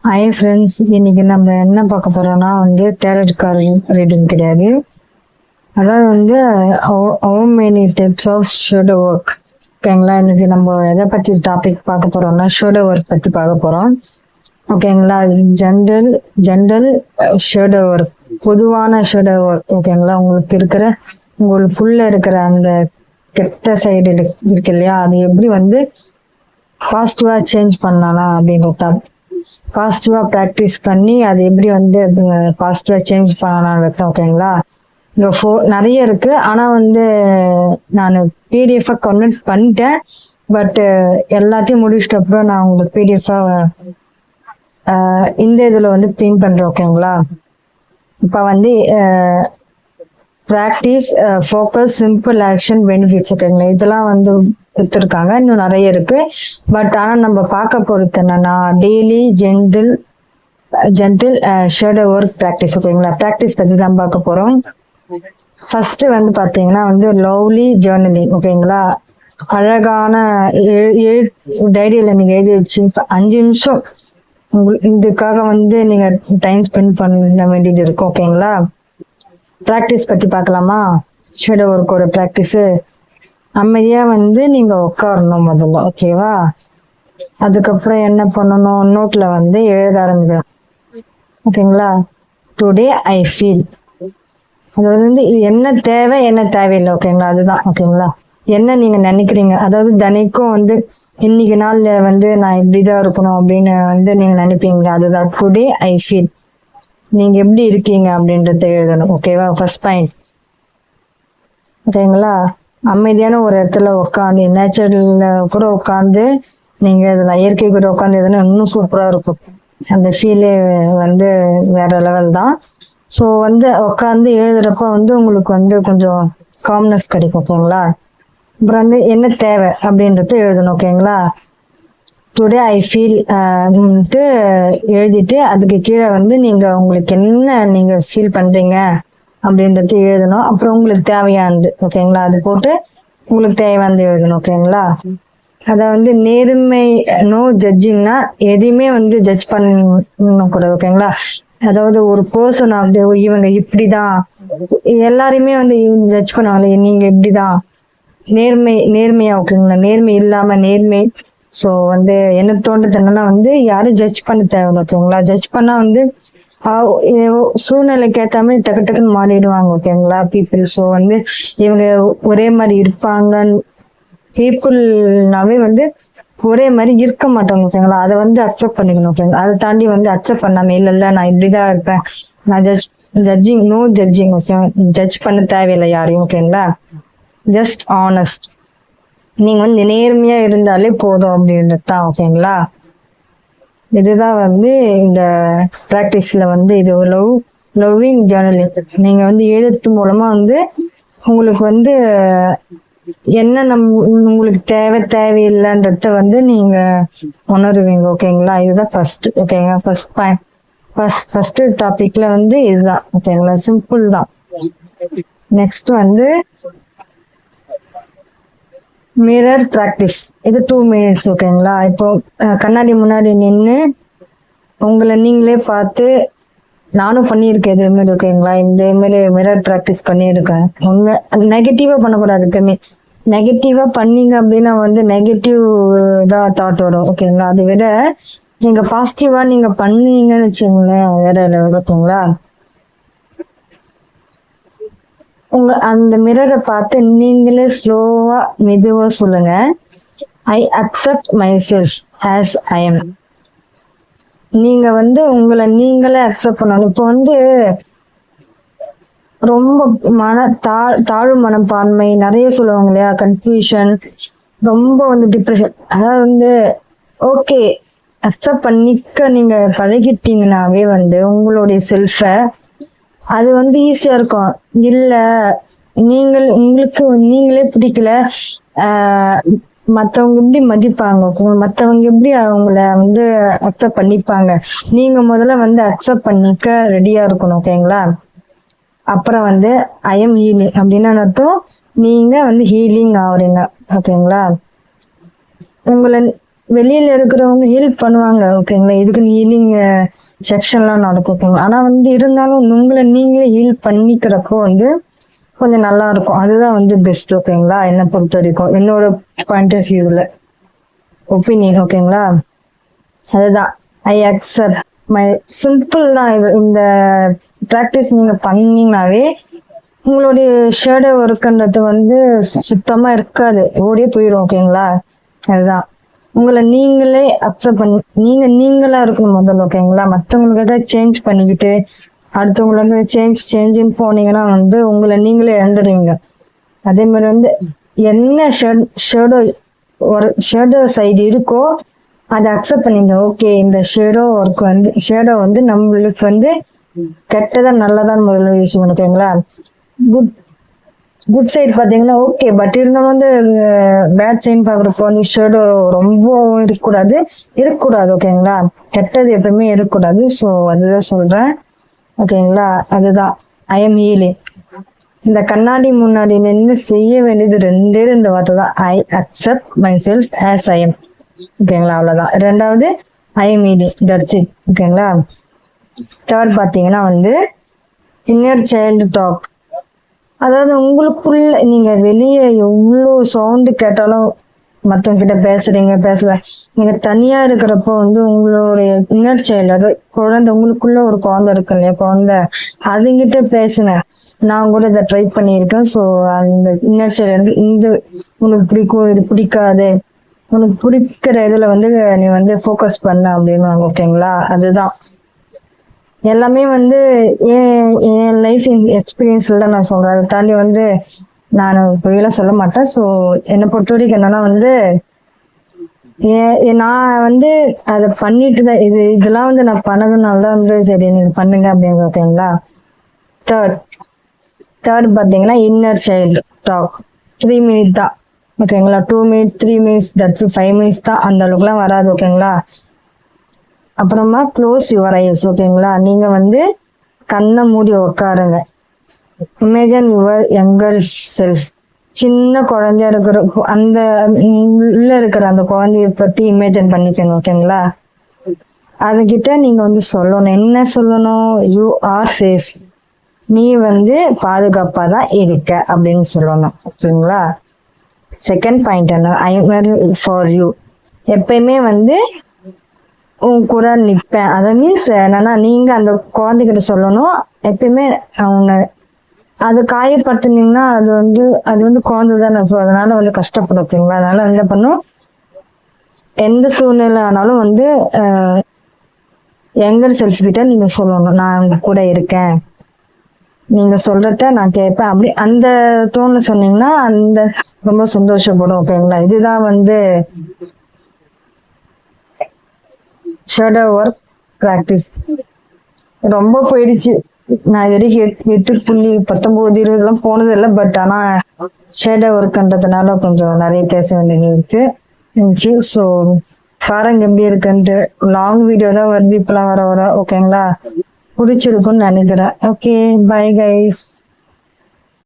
Hi friends, இன்னைக்கு நம்ம என்ன பார்க்க போறோம்னா டேரட் கார்டு ரீடிங் கிடையாது. அதாவது how many types of shadow work. ஓகேங்களா, இன்னைக்கு நம்ம எதை பற்றி டாபிக் பார்க்க போறோம்னா ஷேடோ ஒர்க் பற்றி பார்க்க போறோம். ஓகேங்களா, ஜென்ரல் ஷேடோ ஒர்க், பொதுவான ஷேடோ ஒர்க். ஓகேங்களா, உங்களுக்குள்ள இருக்கிற அந்த கெட்ட சைடு இருக்கு இல்லையா, அது எப்படி பாசிட்டிவா சேஞ்ச் பண்ணலாம் அப்படின்றத பாசிட்டிவா ப்ராக்டிஸ் பண்ணி அது எப்படி பாசிட்டிவா சேஞ்ச் பண்ணலாம்னு. ஓகேங்களா, இங்கே நிறைய இருக்கு. ஆனால் நான் பிடிஎஃபை கன்வெர்ட் பண்ணிட்டேன். பட் எல்லாத்தையும் முடிச்சிட்ட அப்புறம் நான் உங்களுக்கு பிடிஎஃபா இந்த இதில் பிரிண்ட் பண்ணுறேன். ஓகேங்களா, இப்போ practice, focus, simple action, benefits. ஓகேங்களா, இதெல்லாம் கொடுத்துருக்காங்க. இன்னும் நிறைய இருக்கு. பட் ஆனால் நம்ம பார்க்க போகிறது என்னன்னா daily gentle shadow work practice. ஓகேங்களா, ப்ராக்டிஸ் பற்றி தான் பார்க்க போகிறோம். ஃபர்ஸ்ட் பார்த்தீங்கன்னா லவ்லி ஜேர்னலிங். ஓகேங்களா, அழகான டைரியில் நீங்கள் எழுதி வச்சு 5 நிமிஷம் இதுக்காக நீங்கள் டைம் ஸ்பெண்ட் பண்ண வேண்டியது இருக்கும். ஓகேங்களா, ப்ராக்டிஸ் பற்றி பார்க்கலாமா? ஷேடோ ஒர்க்கோட ப்ராக்டிஸு அமைதியாக நீங்கள் உட்காரணும் முதல்ல. ஓகேவா, அதுக்கப்புறம் என்ன பண்ணணும், நோட்டில் எழுத ஆரம்பிக்கணும். ஓகேங்களா, டுடே ஐ ஃபீல், அதாவது என்ன தேவை என்ன தேவையில்லை. ஓகேங்களா, அதுதான். ஓகேங்களா, என்ன நீங்கள் நினைக்கிறீங்க, அதாவது தினைக்கும் இன்னைக்கு நாளில் நான் இப்படிதான் இருக்கணும் அப்படின்னு நீங்கள் நினைப்பீங்களா, அதுதான் டுடே ஐ ஃபீல். நீங்கள் எப்படி இருக்கீங்க அப்படின்றத எழுதணும். ஓகேவா, ஃபர்ஸ்ட் பாயிண்ட். ஓகேங்களா, அமைதியான ஒரு இடத்துல உட்காந்து நேச்சுரல்ல கூட உட்காந்து நீங்கள் இதில் இயற்கை கூட உட்காந்து எதுனா இன்னும் சூப்பராக இருக்கும். அந்த ஃபீலே வேற லெவல் தான். ஸோ உட்காந்து எழுதுறப்ப உங்களுக்கு கொஞ்சம் காம்னஸ் கிடைக்கும். ஓகேங்களா, அப்புறம் என்ன தேவை அப்படின்றத எழுதணும். ஓகேங்களா, டுடே ஐ ஃபீல் எழுதிட்டு அதுக்கு கீழே நீங்கள் உங்களுக்கு என்ன நீங்கள் ஃபீல் பண்ணுறீங்க அப்படின்றது எழுதணும். அப்புறம் உங்களுக்கு தேவையானது. ஓகேங்களா, அது போட்டு உங்களுக்கு தேவையானது எழுதணும். ஓகேங்களா, அதை நேர்மை, நோ ஜட்ஜிங்னா எதையுமே ஜட்ஜ் பண்ணக்கூடாது. ஓகேங்களா, அதாவது ஒரு பர்சன் இவங்க இப்படிதான் எல்லாரையுமே ஜட்ஜ் பண்ணுவாங்க, நீங்க இப்படிதான் நேர்மையா. ஓகேங்களா, நேர்மை இல்லாம நேர்மை. ஸோ எனக்கு தோன்றது என்னன்னா யாரும் ஜட்ஜ் பண்ண தேவையில்லை. ஓகேங்களா, ஜட்ஜ் பண்ணா சூழ்நிலைக்கு ஏற்ற மாதிரி டக்கு டக்குன்னு மாறிடுவாங்க. ஓகேங்களா, பீப்புள். ஸோ இவங்க ஒரே மாதிரி இருப்பாங்க. பீப்புள்னாவே ஒரே மாதிரி இருக்க மாட்டாங்க. ஓகேங்களா, அதை அக்செப்ட் பண்ணிக்கணும். ஓகேங்களா, அதை தாண்டி அக்செப்ட் பண்ணாம இல்லை நான் இப்படிதான் இருப்பேன், நான் judging, no judging. Okay, judge பண்ண தேவையில்லை யாரையும். ஓகேங்களா, ஜஸ்ட் ஆனஸ்ட். நீங்க நேர்மையா இருந்தாலே போதும் அப்படின்றது தான். ஓகேங்களா, இதுதான் இந்த ப்ராக்டிஸ்ல இது லவ்விங் ஜேர்னலிங். நீங்க எழுத்து மூலமா உங்களுக்கு என்ன உங்களுக்கு தேவையில்லைன்றத நீங்க உணருவீங்க. ஓகேங்களா, இதுதான் ஃபர்ஸ்ட். ஓகேங்களா, ஃபர்ஸ்ட் டாபிக்ல இதுதான். ஓகேங்களா, சிம்பிள் தான். Next mirror practice. இது 2 minutes. ஓகேங்களா, இப்போ கண்ணாடி முன்னாடி நின்று உங்களை நீங்களே பார்த்து, நானும் பண்ணியிருக்கேன் இதே மாதிரி. ஓகேங்களா, இந்த மாதிரி மிரர் ப்ராக்டிஸ் பண்ணியிருக்கேன். நெகட்டிவா பண்ணக்கூடாது. எப்பவுமே நெகட்டிவா பண்ணீங்க அப்படின்னா நெகட்டிவ் தான் தாட் வரும். ஓகேங்களா, அதை விட நீங்க பாசிட்டிவா நீங்க பண்ணீங்கன்னு வச்சுங்களேன், வேற லெவல். ஓகேங்களா, அந்த மிரரை பார்த்து நீங்களே ஸ்லோவா மெதுவா சொல்லுங்க, I accept my self as I am. நீங்க உங்களை நீங்களே அக்செப்ட் பண்ணணும். இப்போ ரொம்ப தாழ்வு மனப்பான்மை நிறைய சொல்லுவாங்க இல்லையா, கன்ஃபியூஷன், ரொம்ப டிப்ரெஷன். அதாவது ஓகே, அக்செப்ட் பண்ணிக்க நீங்க பழகிட்டீங்கன்னாவே உங்களுடைய செல்ஃபை அது ஈஸியா இருக்கும். இல்ல உங்களுக்கு நீங்களே பிடிக்கல, மற்றவங்க எப்படி மதிப்பாங்க, மற்றவங்க எப்படி அவங்கள அக்செப்ட் பண்ணிப்பாங்க. நீங்க முதல்ல அக்செப்ட் பண்ணிக்க ரெடியா இருக்கணும். ஓகேங்களா, அப்புறம் ஐ எம் ஹீலிங் அப்படின்னா அர்த்தம் நீங்க ஹீலிங் ஆகுறீங்க. ஓகேங்களா, உங்களை வெளியில இருக்கிறவங்க ஹீல் பண்ணுவாங்க ஓகேங்களா, இதுக்கு ஹீலிங் செக்ஷன்லாம் நடக்கும். ஆனா வந்து இருந்தாலும் உங்களை நீங்களே ஹீல் பண்ணிக்கிறப்போ வந்து கொஞ்சம் நல்லா இருக்கும். அதுதான் வந்து பெஸ்ட் ஓகேங்களா, என்னை பொறுத்த வரைக்கும், என்னோட பாயிண்ட் ஆஃப் வியூவில் ஒப்பீனியன் ஓகேங்களா. அதுதான் ஐ அக்செப்ட் மை சிம்பிள் தான் இது. இந்த ப்ராக்டிஸ் நீங்க பண்ணீங்கன்னாவே உங்களுடைய ஷேடோ ஒர்க்குன்றது வந்து சுத்தமா இருக்காது, ஓடியே போயிடும் ஓகேங்களா. அதுதான் உங்களை நீங்களே அக்செப்ட் பண்ணி நீங்களா இருக்கணும் முதல்ல ஓகேங்களா. மற்றவங்களுக்கு சேஞ்ச் பண்ணிக்கிட்டு அடுத்தவங்களுக்கு சேஞ்சுன்னு போனீங்கன்னா வந்து உங்களை நீங்களே இழந்துடுவீங்க. அதே மாதிரி வந்து என்ன ஷேடோ சைடு இருக்கோ அதை அக்செப்ட் பண்ணிங்க. ஓகே, இந்த ஷேடோ வந்து நம்மளுக்கு வந்து கெட்டதா நல்லதான் முதல்ல விஷயம் ஓகேங்களா. குட் சைடு பார்த்தீங்கன்னா ஓகே, பட் இருந்தாலும் வந்து பேட் சைடு பார்க்குறப்போ வந்து ஷேடோ ரொம்ப இருக்கக்கூடாது ஓகேங்களா. கெட்டது எப்பவுமே இருக்கக்கூடாது. ஸோ அதுதான் சொல்கிறேன் ஓகேங்களா. அதுதான் ஐ எம் ஹீலிங். இந்த கண்ணாடி முன்னாடி நின்று செய்ய வேண்டியது ரெண்டு வார்த்தை தான், I accept my self as I am ஓகேங்களா. அவ்வளோதான். ரெண்டாவது I am healing, that's it ஓகேங்களா. தேர்ட் பார்த்தீங்கன்னா வந்து இன்னர் சைல்டு டாக். அதாவது உங்களுக்குள்ள நீங்க வெளியே எவ்வளோ சவுண்டு கேட்டாலும் மற்றவங்க கிட்ட பேசல, நீங்க தனியா இருக்கிறப்போ வந்து உங்களுடைய இன்னர் சைல்டு, அது குழந்தை, உங்களுக்குள்ள ஒரு குழந்தை இருக்கு இல்லையா, குழந்தை, அதுங்கிட்ட பேசுங்க. நான் கூட இதை ட்ரை பண்ணியிருக்கேன். ஸோ அந்த இன்னர் சைல்டு இந்த உனக்கு பிடிக்கும், இது பிடிக்காது, உனக்கு பிடிக்கிற இதுல வந்து நீ வந்து ஃபோக்கஸ் பண்ண அப்படின்னு ஓகேங்களா. அதுதான் எல்லாமே வந்து என் லைஃப் எக்ஸ்பீரியன்ஸ்ல தான் நான் சொல்றேன். அதை தாண்டி வந்து நான் பொய்யெல்லாம் சொல்ல மாட்டேன். ஸோ என்னை பொறுத்த வரைக்கும் என்னன்னா வந்து நான் வந்து அதை பண்ணிட்டு தான் இதெல்லாம் வந்து நான் பண்ணதுனால தான் வந்து சரி நீங்க பண்ணுங்க அப்படின்னு ஓகேங்களா. தேர்ட் பார்த்தீங்கன்னா இன்னர் சைல்டு டாக் 3 minutes தான் ஓகேங்களா. 2 minutes 3 minutes தட்ஸ் 5 minutes தான், அந்த அளவுக்குலாம் வராது ஓகேங்களா. அப்புறமா க்ளோஸ் யுவர் ஐஸ் ஓகேங்களா. நீங்க வந்து கண்ணை மூடி உக்காருங்க. Imagine your younger self. சின்ன குழந்தையா இருக்கிற அந்த உள்ள இருக்கிற அந்த குழந்தைய பத்தி இமேஜின் பண்ணிக்கணும் ஓகேங்களா. அதுகிட்ட நீங்க வந்து சொல்லணும், என்ன சொல்லணும், யூ ஆர் சேஃப், நீ வந்து பாதுகாப்பா தான் இருக்க அப்படின்னு சொல்லணும் ஓகேங்களா. செகண்ட் பாயிண்ட் என்ன, ஐ எம் ஃபார் யூ, எப்பயுமே வந்து உன் கூட நிற்பேன். அதை மீன்ஸ் என்னன்னா நீங்க அந்த குழந்தைகிட்ட சொல்லணும் எப்பயுமே. அவங்க அது காயப்படுத்தினீங்கன்னா அது வந்து குழந்தை தானே. ஸோ அதனால வந்து கஷ்டப்படும் ஓகேங்களா. அதனால என்ன பண்ணும், எந்த சூழ்நிலை ஆனாலும் வந்து யங்கர் செல்ஃப் கிட்ட நீங்க சொல்லணும், நான் உங்க கூட இருக்கேன், நீங்க சொல்றத நான் கேட்பேன், அப்படி அந்த டோன்ல சொன்னீங்கன்னா அந்த ரொம்ப சந்தோஷப்படும் ஓகேங்களா. இதுதான் வந்து ஷேடோ ஒர்க் ப்ராக்டிஸ். ரொம்ப போயிடுச்சு, நான் இது வரைக்கும் 8.19-20 போனது இல்லை. பட் ஆனால் ஷேடோ ஒர்க்ன்றதுனால கொஞ்சம் நிறைய பேச வேண்டியது இருந்துச்சு. ஸோ பாருங்க எப்படி இருக்குன்ட்டு. லாங் வீடியோ தான் வருது இப்பெல்லாம் வர ஓகேங்களா. பிடிச்சிருக்குன்னு நினைக்கிறேன். Okay, bye guys.